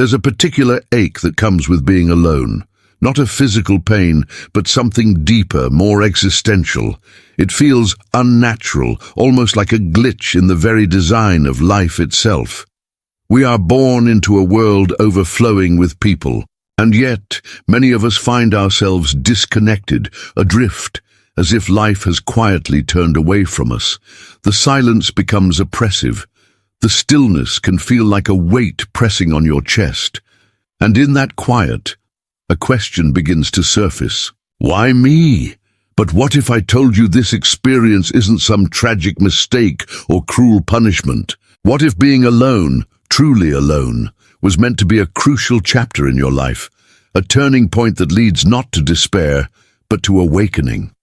There's a particular ache that comes with being alone. Not a physical pain, but something deeper, more existential. It feels unnatural, almost like a glitch in the very design of life itself. We are born into a world overflowing with people, and yet many of us find ourselves disconnected, adrift, as if life has quietly turned away from us. The silence becomes oppressive. The stillness can feel like a weight pressing on your chest. And in that quiet, a question begins to surface. Why me? But what if I told you this experience isn't some tragic mistake or cruel punishment? What if being alone, truly alone, was meant to be a crucial chapter in your life, a turning point that leads not to despair, but to awakening?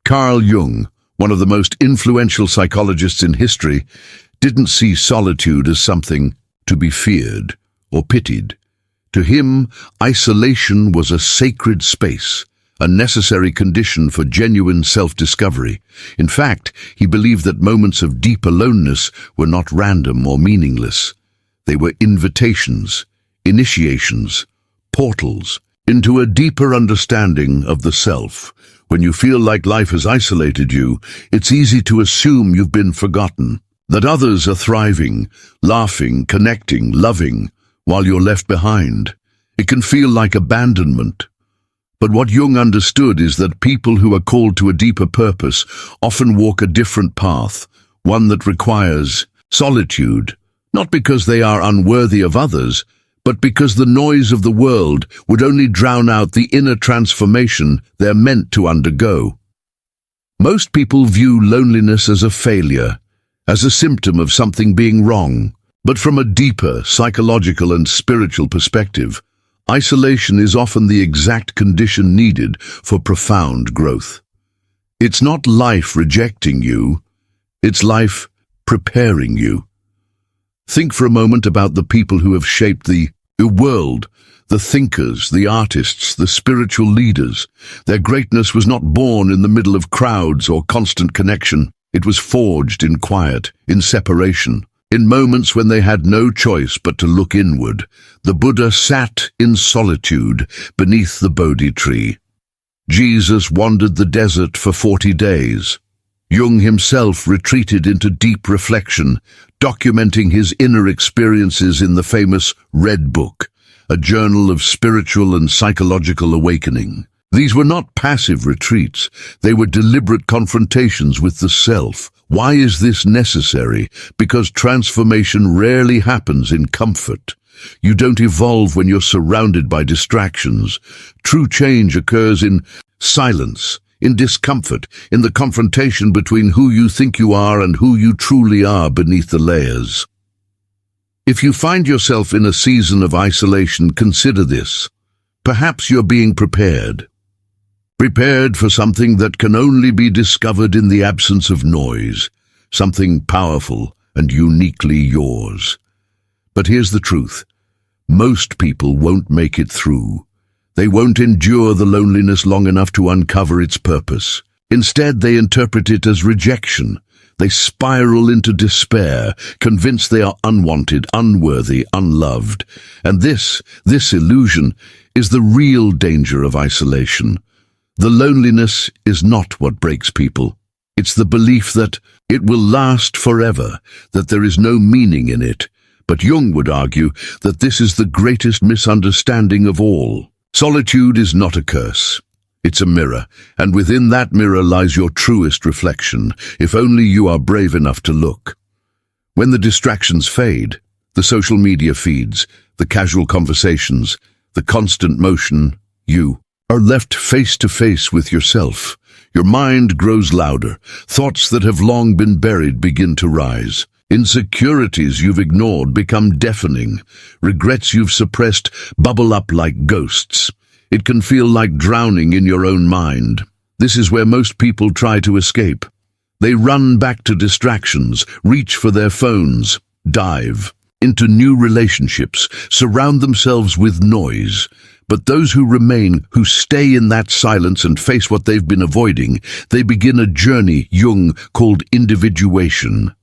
Carl Jung, one of the most influential psychologists in history, didn't see solitude as something to be feared or pitied. To him, isolation was a sacred space, a necessary condition for genuine self-discovery. In fact, he believed that moments of deep aloneness were not random or meaningless. They were invitations, initiations, portals into a deeper understanding of the self. When you feel like life has isolated you, it's easy to assume you've been forgotten, that others are thriving, laughing, connecting, loving, while you're left behind. It can feel like abandonment. But what Jung understood is that people who are called to a deeper purpose often walk a different path, one that requires solitude, not because they are unworthy of others, but because the noise of the world would only drown out the inner transformation they're meant to undergo. Most people view loneliness as a failure, as a symptom of something being wrong. But from a deeper psychological and spiritual perspective, isolation is often the exact condition needed for profound growth. It's not life rejecting you, it's life preparing you. Think for a moment about the people who have shaped the world, the thinkers, the artists, the spiritual leaders. Their greatness was not born in the middle of crowds or constant connection. It was forged in quiet, in separation. In moments when they had no choice but to look inward, the Buddha sat in solitude beneath the Bodhi tree. Jesus wandered the desert for 40 days. Jung himself retreated into deep reflection, documenting his inner experiences in the famous Red Book, a journal of spiritual and psychological awakening. These were not passive retreats, they were deliberate confrontations with the self. Why is this necessary? Because transformation rarely happens in comfort. You don't evolve when you're surrounded by distractions. True change occurs in silence, in discomfort, in the confrontation between who you think you are and who you truly are beneath the layers. If you find yourself in a season of isolation, consider this. Perhaps you're being prepared. Prepared for something that can only be discovered in the absence of noise, something powerful and uniquely yours. But here's the truth. Most people won't make it through. They won't endure the loneliness long enough to uncover its purpose. Instead, they interpret it as rejection. They spiral into despair, convinced they are unwanted, unworthy, unloved. And this illusion is the real danger of isolation. The loneliness is not what breaks people. It's the belief that it will last forever, that there is no meaning in it. But Jung would argue that this is the greatest misunderstanding of all. Solitude is not a curse. It's a mirror, and within that mirror lies your truest reflection, if only you are brave enough to look. When the distractions fade, the social media feeds, the casual conversations, the constant motion, you are left face to face with yourself. Your mind grows louder. Thoughts that have long been buried begin to rise. Insecurities you've ignored become deafening. Regrets you've suppressed bubble up like ghosts. It can feel like drowning in your own mind. This is where most people try to escape. They run back to distractions, reach for their phones, dive into new relationships, surround themselves with noise. But those who remain, who stay in that silence and face what they've been avoiding, they begin a journey Jung called individuation.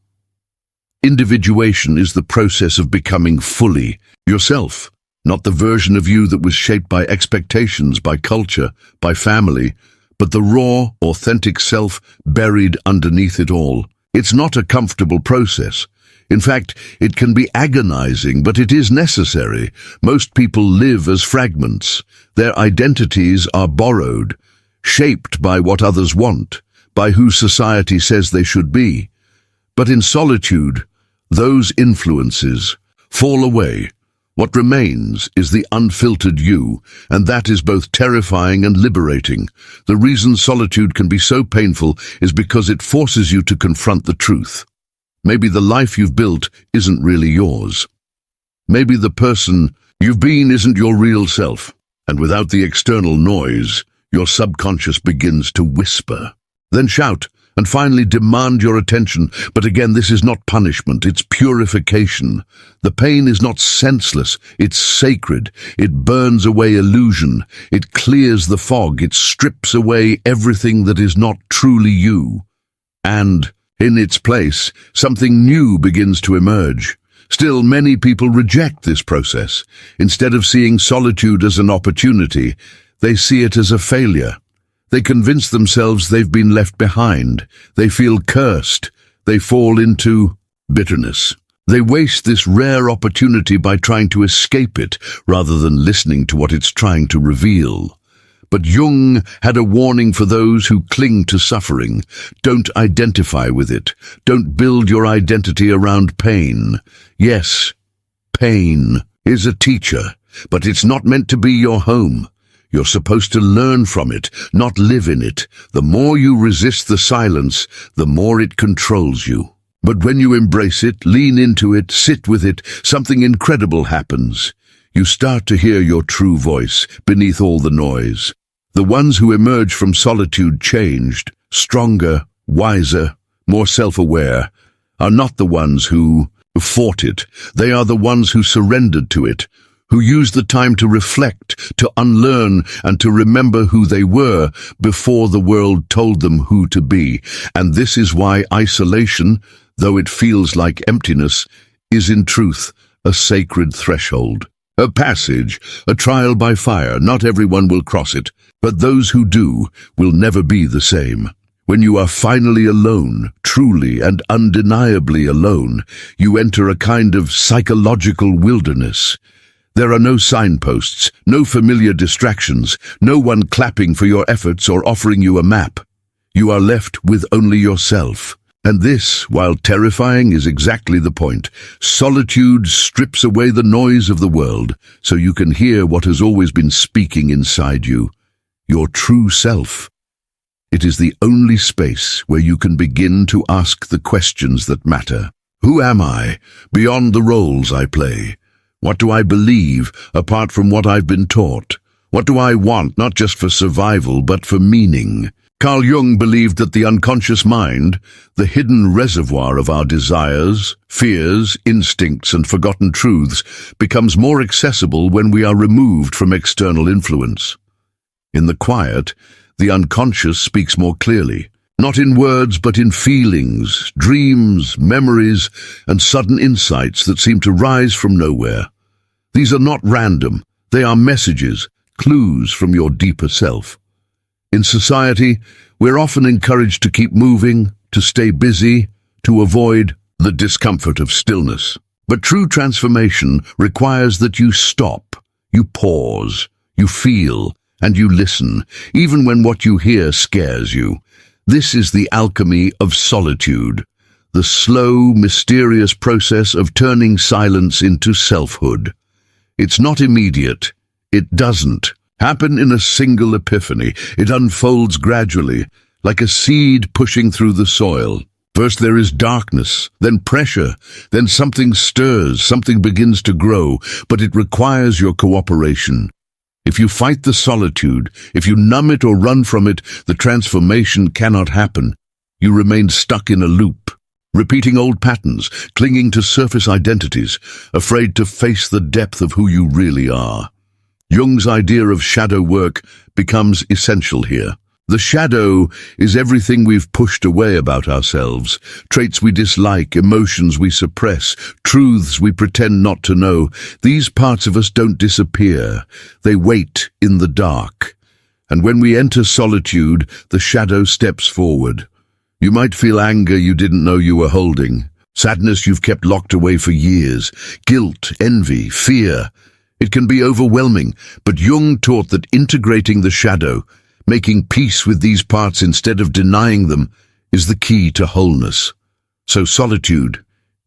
Individuation is the process of becoming fully yourself, not the version of you that was shaped by expectations, by culture, by family, but the raw, authentic self buried underneath it all. It's not a comfortable process. In fact, it can be agonizing, but it is necessary. Most people live as fragments. Their identities are borrowed, shaped by what others want, by who society says they should be. But in solitude, those influences fall away. What remains is the unfiltered you, and that is both terrifying and liberating. The reason solitude can be so painful is because it forces you to confront the truth. Maybe the life you've built isn't really yours. Maybe the person you've been isn't your real self, and without the external noise, your subconscious begins to whisper, then shout, and finally demand your attention. But again, this is not punishment, it's purification. The pain is not senseless, it's sacred. It burns away illusion, it clears the fog, it strips away everything that is not truly you. And in its place, something new begins to emerge. Still, many people reject this process. Instead of seeing solitude as an opportunity, they see it as a failure. They convince themselves they've been left behind. They feel cursed. They fall into bitterness. They waste this rare opportunity by trying to escape it rather than listening to what it's trying to reveal. But Jung had a warning for those who cling to suffering. Don't identify with it. Don't build your identity around pain. Yes, pain is a teacher, but it's not meant to be your home. You're supposed to learn from it, not live in it. The more you resist the silence, the more it controls you. But when you embrace it, lean into it, sit with it, something incredible happens. You start to hear your true voice beneath all the noise. The ones who emerge from solitude changed, stronger, wiser, more self-aware, are not the ones who fought it. They are the ones who surrendered to it, who used the time to reflect, to unlearn, and to remember who they were before the world told them who to be. And this is why isolation, though it feels like emptiness, is in truth a sacred threshold. A passage, a trial by fire. Not everyone will cross it, but those who do will never be the same. When you are finally alone, truly and undeniably alone, you enter a kind of psychological wilderness. There are no signposts, no familiar distractions, no one clapping for your efforts or offering you a map. You are left with only yourself. And this, while terrifying, is exactly the point. Solitude strips away the noise of the world, so you can hear what has always been speaking inside you, your true self. It is the only space where you can begin to ask the questions that matter. Who am I, beyond the roles I play? What do I believe, apart from what I've been taught? What do I want, not just for survival, but for meaning? Carl Jung believed that the unconscious mind, the hidden reservoir of our desires, fears, instincts, and forgotten truths, becomes more accessible when we are removed from external influence. In the quiet, the unconscious speaks more clearly, not in words but in feelings, dreams, memories, and sudden insights that seem to rise from nowhere. These are not random, they are messages, clues from your deeper self. In society, we're often encouraged to keep moving, to stay busy, to avoid the discomfort of stillness. But true transformation requires that you stop, you pause, you feel, and you listen, even when what you hear scares you. This is the alchemy of solitude, the slow, mysterious process of turning silence into selfhood. It's not immediate. It doesn't happen in a single epiphany. It unfolds gradually, like a seed pushing through the soil. First there is darkness, then pressure, then something stirs, something begins to grow, but it requires your cooperation. If you fight the solitude, if you numb it or run from it, the transformation cannot happen. You remain stuck in a loop, repeating old patterns, clinging to surface identities, afraid to face the depth of who you really are. Jung's idea of shadow work becomes essential here. The shadow is everything we've pushed away about ourselves, traits we dislike, emotions we suppress, truths we pretend not to know. These parts of us don't disappear. They wait in the dark. And when we enter solitude, the shadow steps forward. You might feel anger you didn't know you were holding, sadness you've kept locked away for years, guilt, envy, fear. It can be overwhelming, but Jung taught that integrating the shadow, making peace with these parts instead of denying them, is the key to wholeness. So solitude,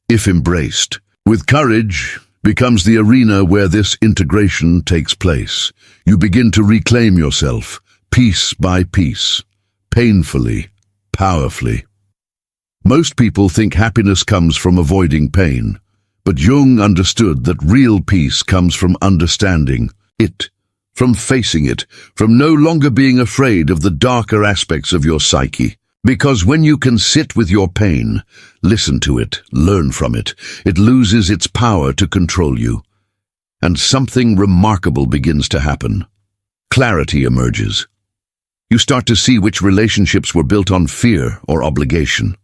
if embraced with courage, becomes the arena where this integration takes place. You begin to reclaim yourself, piece by piece, painfully, powerfully. Most people think happiness comes from avoiding pain, but Jung understood that real peace comes from understanding it, from facing it, from no longer being afraid of the darker aspects of your psyche. Because when you can sit with your pain, listen to it, learn from it, it loses its power to control you. And something remarkable begins to happen. Clarity emerges. You start to see which relationships were built on fear or obligation.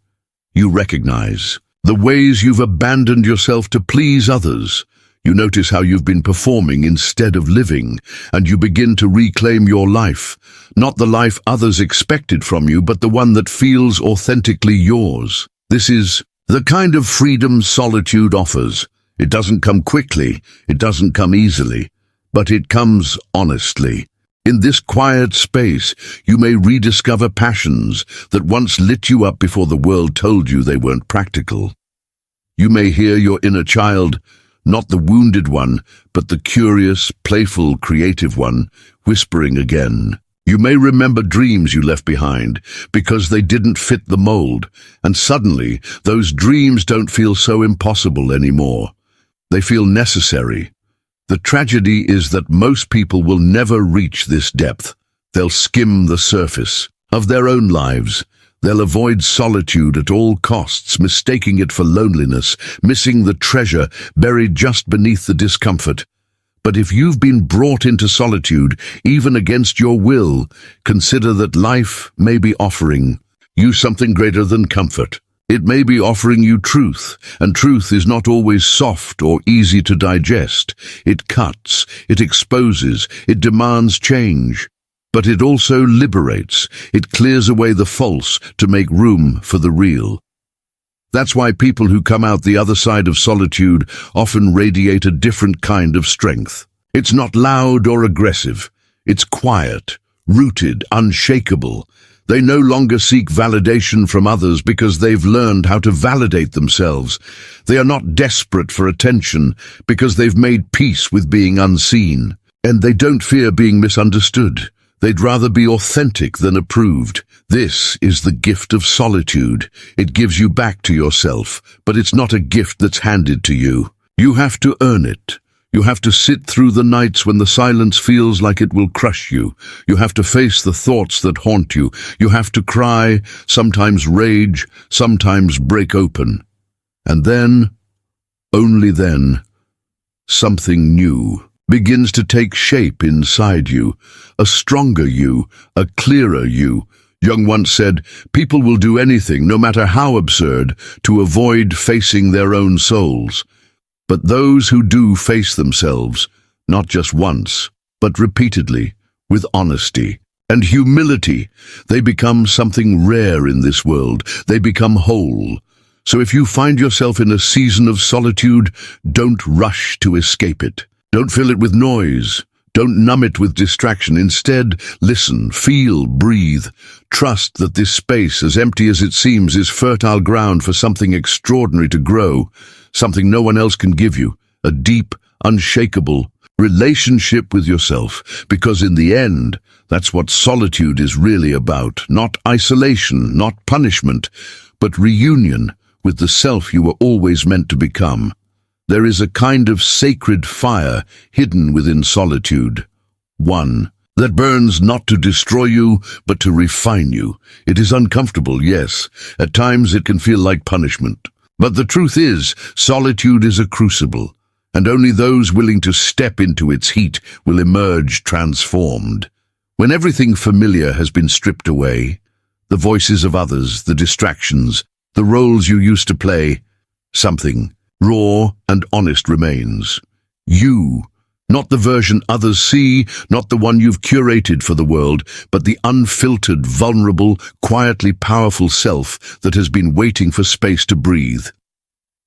You recognize the ways you've abandoned yourself to please others. You notice how you've been performing instead of living, and you begin to reclaim your life, not the life others expected from you, but the one that feels authentically yours. This is the kind of freedom solitude offers. It doesn't come quickly, it doesn't come easily, but it comes honestly. In this quiet space, you may rediscover passions that once lit you up before the world told you they weren't practical. You may hear your inner child, not the wounded one, but the curious, playful, creative one, whispering again. You may remember dreams you left behind because they didn't fit the mold, and suddenly those dreams don't feel so impossible anymore. They feel necessary. The tragedy is that most people will never reach this depth. They'll skim the surface of their own lives. They'll avoid solitude at all costs, mistaking it for loneliness, missing the treasure buried just beneath the discomfort. But if you've been brought into solitude, even against your will, consider that life may be offering you something greater than comfort. It may be offering you truth, and truth is not always soft or easy to digest. It cuts, it exposes, it demands change. But it also liberates. It clears away the false to make room for the real. That's why people who come out the other side of solitude often radiate a different kind of strength. It's not loud or aggressive. It's quiet, rooted, unshakable. They no longer seek validation from others because they've learned how to validate themselves. They are not desperate for attention because they've made peace with being unseen. And they don't fear being misunderstood. They'd rather be authentic than approved. This is the gift of solitude. It gives you back to yourself, but it's not a gift that's handed to you. You have to earn it. You have to sit through the nights when the silence feels like it will crush you. You have to face the thoughts that haunt you. You have to cry, sometimes rage, sometimes break open. And then, only then, something new begins to take shape inside you, a stronger you, a clearer you. Jung once said, people will do anything, no matter how absurd, to avoid facing their own souls. But those who do face themselves, not just once, but repeatedly, with honesty and humility, they become something rare in this world. They become whole. So if you find yourself in a season of solitude, don't rush to escape it. Don't fill it with noise. Don't numb it with distraction. Instead, listen, feel, breathe. Trust that this space, as empty as it seems, is fertile ground for something extraordinary to grow, something no one else can give you, a deep, unshakable relationship with yourself. Because in the end, that's what solitude is really about. Not isolation, not punishment, but reunion with the self you were always meant to become. There is a kind of sacred fire hidden within solitude. One that burns not to destroy you, but to refine you. It is uncomfortable, yes. At times it can feel like punishment. But the truth is, solitude is a crucible, and only those willing to step into its heat will emerge transformed. When everything familiar has been stripped away, the voices of others, the distractions, the roles you used to play, something raw and honest remains. You, not the version others see, not the one you've curated for the world, but the unfiltered, vulnerable, quietly powerful self that has been waiting for space to breathe.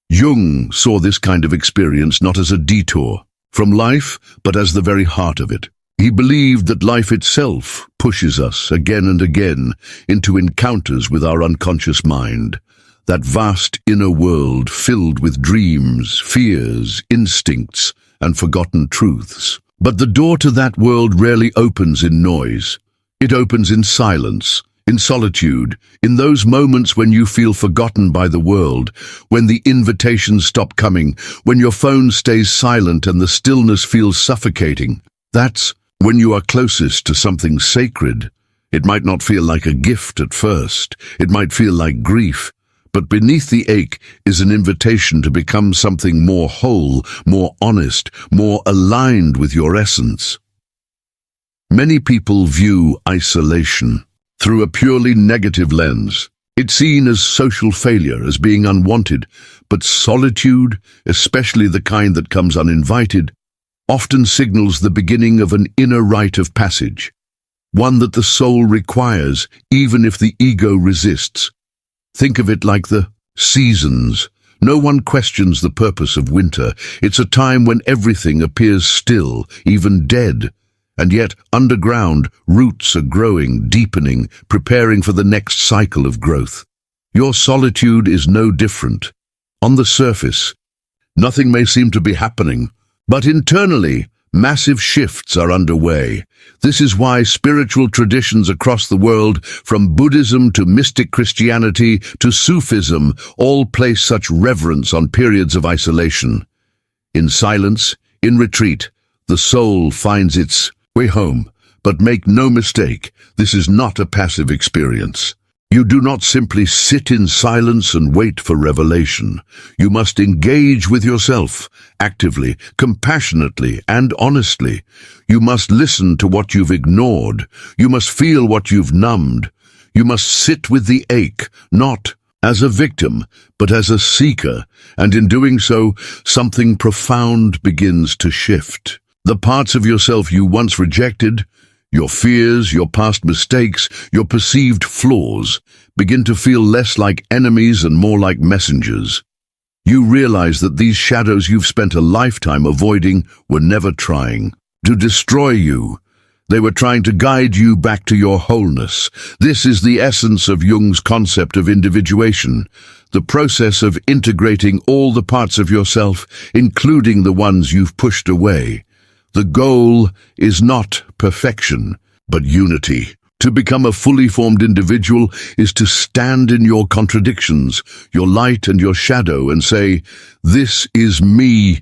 Jung saw this kind of experience not as a detour from life, but as the very heart of it. He believed that life itself pushes us again and again into encounters with our unconscious mind, that vast inner world filled with dreams, fears, instincts, and forgotten truths. But the door to that world rarely opens in noise. It opens in silence, in solitude, in those moments when you feel forgotten by the world, when the invitations stop coming, when your phone stays silent and the stillness feels suffocating. That's when you are closest to something sacred. It might not feel like a gift at first. It might feel like grief. But beneath the ache is an invitation to become something more whole, more honest, more aligned with your essence. Many people view isolation through a purely negative lens. It's seen as social failure, as being unwanted, but solitude, especially the kind that comes uninvited, often signals the beginning of an inner rite of passage, one that the soul requires even if the ego resists. Think of it like the seasons. No one questions the purpose of winter. It's a time when everything appears still, even dead. And yet, underground, roots are growing, deepening, preparing for the next cycle of growth. Your solitude is no different. On the surface, nothing may seem to be happening, but internally, massive shifts are underway. This is why spiritual traditions across the world, from Buddhism to mystic Christianity to Sufism, all place such reverence on periods of isolation. In silence, in retreat, the soul finds its way home. But make no mistake, this is not a passive experience. You do not simply sit in silence and wait for revelation. You must engage with yourself, actively, compassionately, and honestly. You must listen to what you've ignored. You must feel what you've numbed. You must sit with the ache, not as a victim, but as a seeker, and in doing so, something profound begins to shift. The parts of yourself you once rejected, your fears, your past mistakes, your perceived flaws, begin to feel less like enemies and more like messengers. You realize that these shadows you've spent a lifetime avoiding were never trying to destroy you. They were trying to guide you back to your wholeness. This is the essence of Jung's concept of individuation, the process of integrating all the parts of yourself, including the ones you've pushed away. The goal is not perfection, but unity. To become a fully formed individual is to stand in your contradictions, your light and your shadow, and say, "This is me,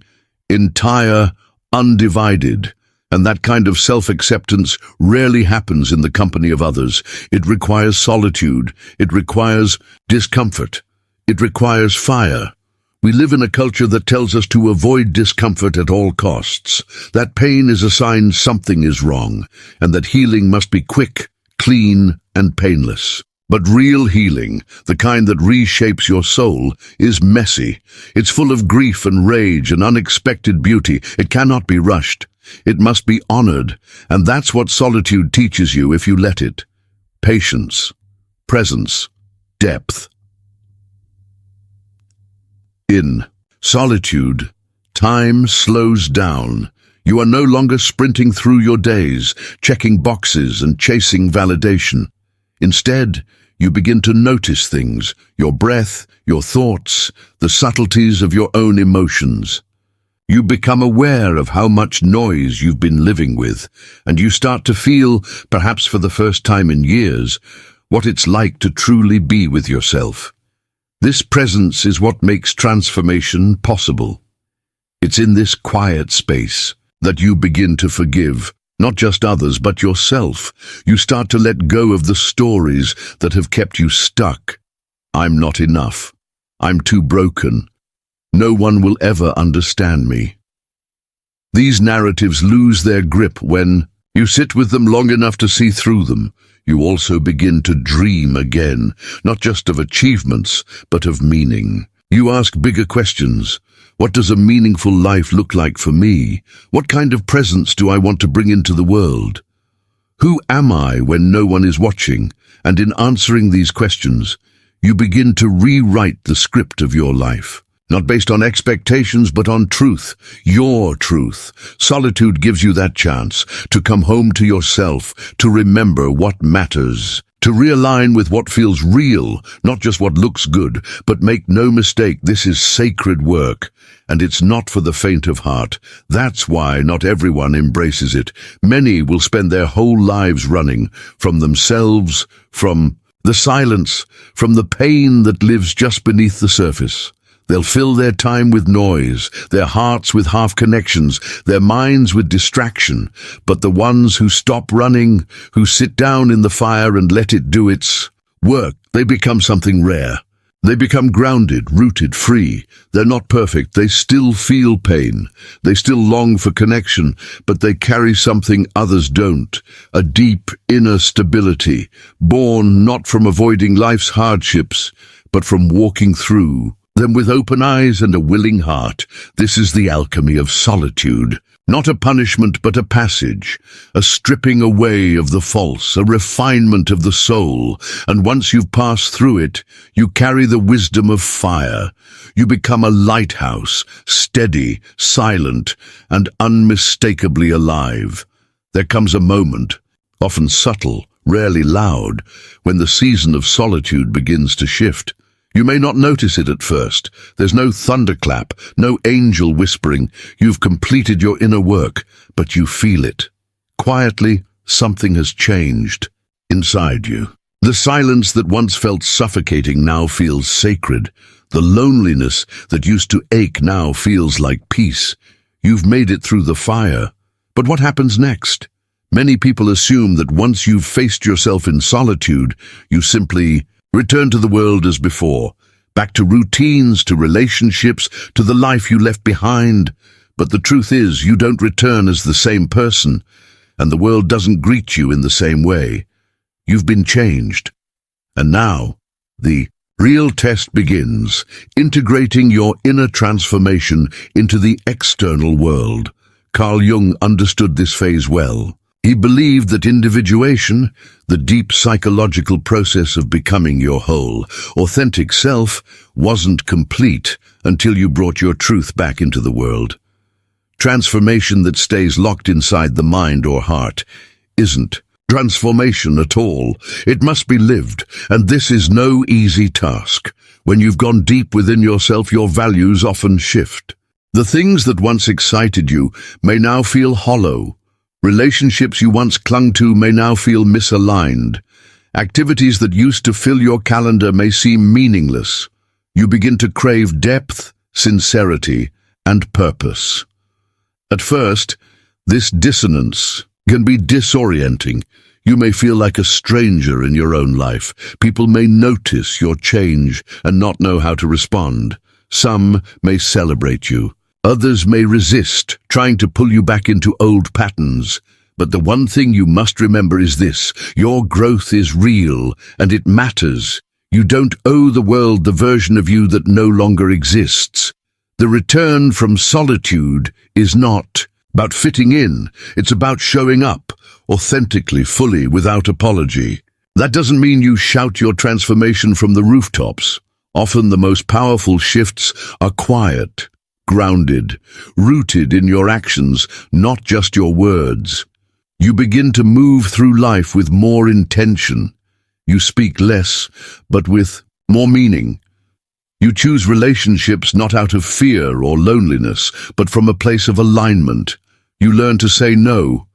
entire, undivided." And that kind of self-acceptance rarely happens in the company of others. It requires solitude. It requires discomfort. It requires fire. We live in a culture that tells us to avoid discomfort at all costs, that pain is a sign something is wrong, and that healing must be quick, clean, and painless. But real healing, the kind that reshapes your soul, is messy. It's full of grief and rage and unexpected beauty. It cannot be rushed. It must be honored, and that's what solitude teaches you if you let it. Patience, presence, depth. In solitude, time slows down. You are no longer sprinting through your days, checking boxes and chasing validation. Instead, you begin to notice things, your breath, your thoughts, the subtleties of your own emotions. You become aware of how much noise you've been living with, and you start to feel, perhaps for the first time in years, what it's like to truly be with yourself. This presence is what makes transformation possible. It's in this quiet space that you begin to forgive, not just others, but yourself. You start to let go of the stories that have kept you stuck. I'm not enough. I'm too broken. No one will ever understand me. These narratives lose their grip when You sit with them long enough to see through them. You also begin to dream again, not just of achievements, but of meaning. You ask bigger questions. What does a meaningful life look like for me? What kind of presence do I want to bring into the world? Who am I when no one is watching? And in answering these questions, you begin to rewrite the script of your life. Not based on expectations, but on truth, your truth. Solitude gives you that chance to come home to yourself, to remember what matters, to realign with what feels real, not just what looks good. But make no mistake, this is sacred work, and it's not for the faint of heart. That's why not everyone embraces it. Many will spend their whole lives running from themselves, from the silence, from the pain that lives just beneath the surface. They'll fill their time with noise, their hearts with half connections, their minds with distraction. But the ones who stop running, who sit down in the fire and let it do its work, they become something rare. They become grounded, rooted, free. They're not perfect. They still feel pain. They still long for connection, but they carry something others don't. A deep inner stability, born not from avoiding life's hardships, but from walking through them with open eyes and a willing heart. This is the alchemy of solitude. Not a punishment, but a passage, a stripping away of the false, a refinement of the soul. And once you've passed through it, you carry the wisdom of fire. You become a lighthouse, steady, silent, and unmistakably alive. There comes a moment, often subtle, rarely loud, when the season of solitude begins to shift. You may not notice it at first. There's no thunderclap, no angel whispering. You've completed your inner work, but you feel it. Quietly, something has changed inside you. The silence that once felt suffocating now feels sacred. The loneliness that used to ache now feels like peace. You've made it through the fire. But what happens next? Many people assume that once you've faced yourself in solitude, you simply return to the world as before, back to routines, to relationships, to the life you left behind. But the truth is, you don't return as the same person, and the world doesn't greet you in the same way. You've been changed. And now, the real test begins, integrating your inner transformation into the external world. Carl Jung understood this phase well. He believed that individuation, the deep psychological process of becoming your whole, authentic self, wasn't complete until you brought your truth back into the world. Transformation that stays locked inside the mind or heart isn't transformation at all. It must be lived, and this is no easy task. When you've gone deep within yourself, your values often shift. The things that once excited you may now feel hollow. Relationships you once clung to may now feel misaligned. Activities that used to fill your calendar may seem meaningless. You begin to crave depth, sincerity, and purpose. At first, this dissonance can be disorienting. You may feel like a stranger in your own life. People may notice your change and not know how to respond. Some may celebrate you. Others may resist, trying to pull you back into old patterns. But the one thing you must remember is this: your growth is real, and it matters. You don't owe the world the version of you that no longer exists. The return from solitude is not about fitting in. It's about showing up, authentically, fully, without apology. That doesn't mean you shout your transformation from the rooftops. Often the most powerful shifts are quiet, grounded, rooted in your actions, not just your words. You begin to move through life with more intention. You speak less, but with more meaning. You choose relationships not out of fear or loneliness, but from a place of alignment. You learn to say no,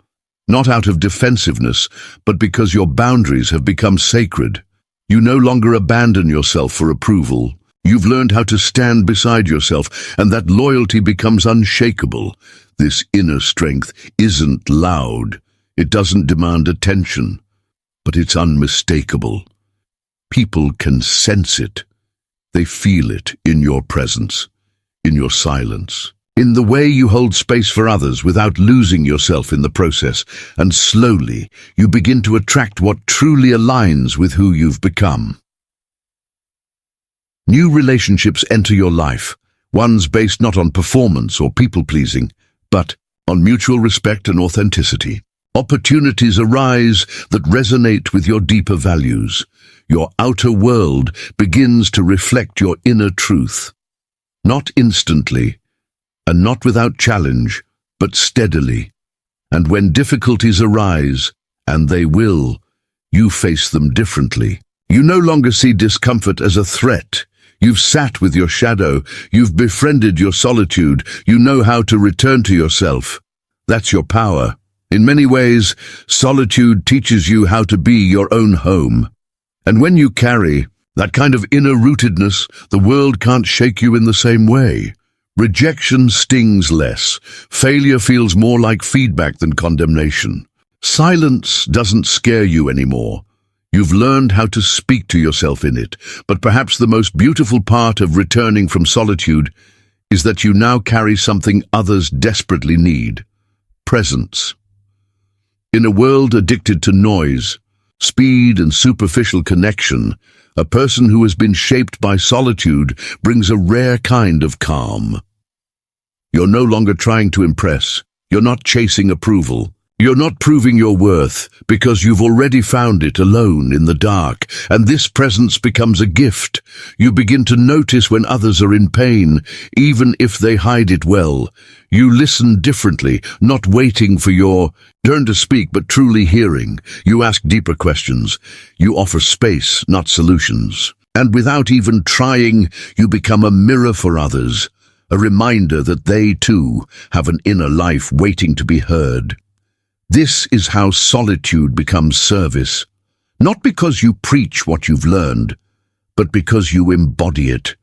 not out of defensiveness, but because your boundaries have become sacred. You no longer abandon yourself for approval. You've learned how to stand beside yourself, and that loyalty becomes unshakable. This inner strength isn't loud. It doesn't demand attention, but it's unmistakable. People can sense it. They feel it in your presence, in your silence, in the way you hold space for others without losing yourself in the process, and slowly you begin to attract what truly aligns with who you've become. New relationships enter your life, ones based not on performance or people-pleasing, but on mutual respect and authenticity. Opportunities arise that resonate with your deeper values. Your outer world begins to reflect your inner truth. Not instantly, and not without challenge, but steadily. And when difficulties arise, and they will, you face them differently. You no longer see discomfort as a threat. You've sat with your shadow, you've befriended your solitude, you know how to return to yourself. That's your power. In many ways, solitude teaches you how to be your own home. And when you carry that kind of inner rootedness, the world can't shake you in the same way. Rejection stings less. Failure feels more like feedback than condemnation. Silence doesn't scare you anymore. You've learned how to speak to yourself in it, but perhaps the most beautiful part of returning from solitude is that you now carry something others desperately need: presence. In a world addicted to noise, speed and superficial connection, a person who has been shaped by solitude brings a rare kind of calm. You're no longer trying to impress. You're not chasing approval. You're not proving your worth, because you've already found it alone in the dark, and this presence becomes a gift. You begin to notice when others are in pain, even if they hide it well. You listen differently, not waiting for your turn to speak, but truly hearing. You ask deeper questions. You offer space, not solutions. And without even trying, you become a mirror for others, a reminder that they too have an inner life waiting to be heard. This is how solitude becomes service, not because you preach what you've learned, but because you embody it.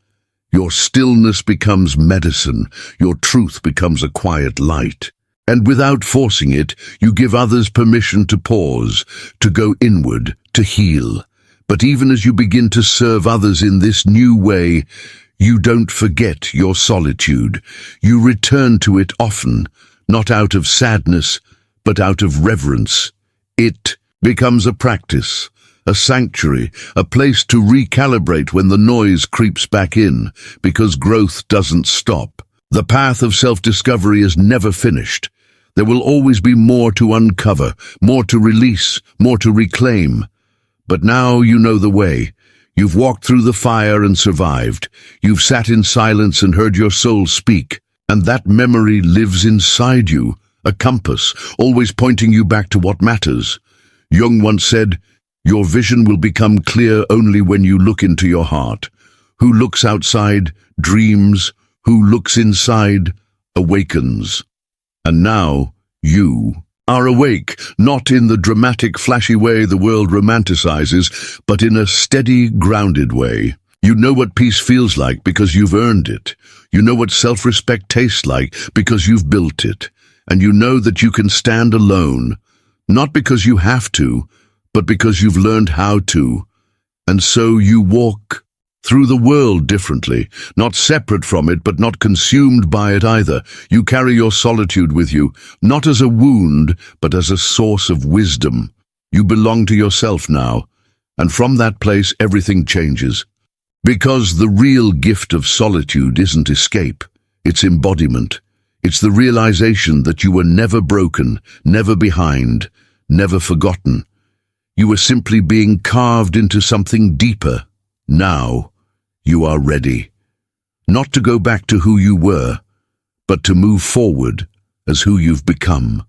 Your stillness becomes medicine, your truth becomes a quiet light. And without forcing it, you give others permission to pause, to go inward, to heal. But even as you begin to serve others in this new way, you don't forget your solitude. You return to it often, not out of sadness, but out of reverence. It becomes a practice, a sanctuary, a place to recalibrate when the noise creeps back in, because growth doesn't stop. The path of self-discovery is never finished. There will always be more to uncover, more to release, more to reclaim. But now you know the way. You've walked through the fire and survived. You've sat in silence and heard your soul speak, and that memory lives inside you. A compass, always pointing you back to what matters. Jung once said, "Your vision will become clear only when you look into your heart. Who looks outside dreams, who looks inside awakens." And now you are awake, not in the dramatic, flashy way the world romanticizes, but in a steady, grounded way. You know what peace feels like because you've earned it. You know what self-respect tastes like because you've built it. And you know that you can stand alone, not because you have to, but because you've learned how to. And so you walk through the world differently, not separate from it, but not consumed by it either. You carry your solitude with you, not as a wound, but as a source of wisdom. You belong to yourself now, and from that place everything changes. Because the real gift of solitude isn't escape, it's embodiment. It's the realization that you were never broken, never behind, never forgotten. You were simply being carved into something deeper. Now, you are ready. Not to go back to who you were, but to move forward as who you've become.